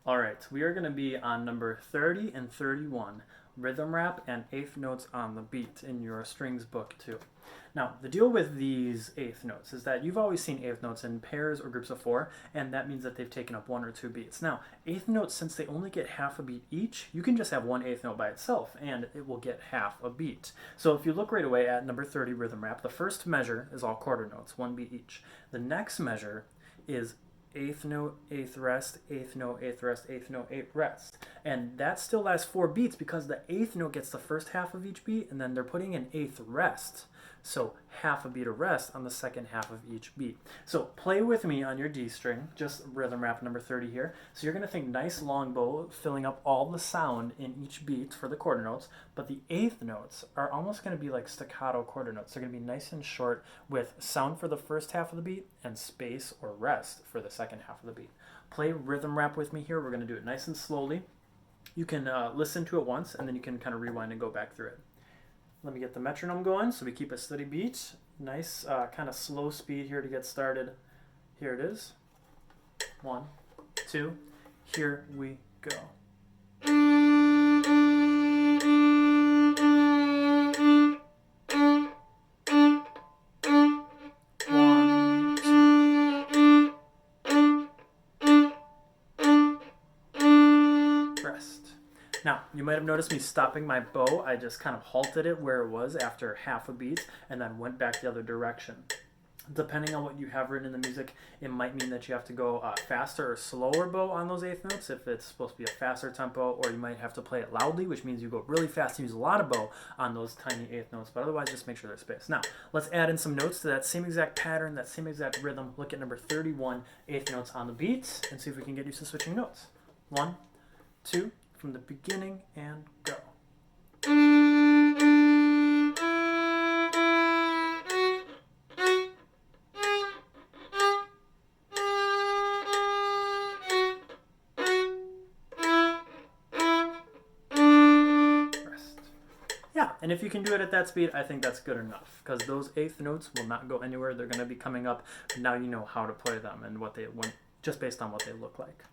All right, we are going to be on number 30 and 31, rhythm rap and eighth notes on the beat in your strings book too. Now, the deal with these eighth notes is that you've always seen eighth notes in pairs or groups of four, and that means that they've taken up one or two beats. Now, eighth notes, since they only get half a beat each, you can just have one eighth note by itself, and it will get half a beat. So if you look right away at number 30, rhythm rap, the first measure is all quarter notes, one beat each. The next measure is eighth note, eighth rest, eighth note, eighth rest, eighth note, eighth rest. And that still lasts 4 beats because the eighth note gets the first half of each beat, and then they're putting an eighth rest. So half a beat of rest on the second half of each beat. So play with me on your D string, just rhythm rap number 30 here. So you're going to think nice long bow, filling up all the sound in each beat for the quarter notes, but the eighth notes are almost going to be like staccato quarter notes. They're going to be nice and short with sound for the first half of the beat and space or rest for the second half of the beat. Play rhythm rap with me here. We're going to do it nice and slowly. You can listen to it once, and then you can kind of rewind and go back through it. Let me get the metronome going so we keep a steady beat. Nice kind of slow speed here to get started. Here it is. 1, 2, here we go. Rest. Now, you might have noticed me stopping my bow. I just kind of halted it where it was after half a beat and then went back the other direction. Depending on what you have written in the music, it might mean that you have to go faster or slower bow on those eighth notes if it's supposed to be a faster tempo, or you might have to play it loudly, which means you go really fast and use a lot of bow on those tiny eighth notes, but otherwise just make sure there's space. Now, let's add in some notes to that same exact pattern, that same exact rhythm. Look at number 31, eighth notes on the beat, and see if we can get used to switching notes. 1, 2, from the beginning, and go. Rest. Yeah, and if you can do it at that speed, I think that's good enough, because those eighth notes will not go anywhere. They're going to be coming up, but now you know how to play them and what they just based on what they look like.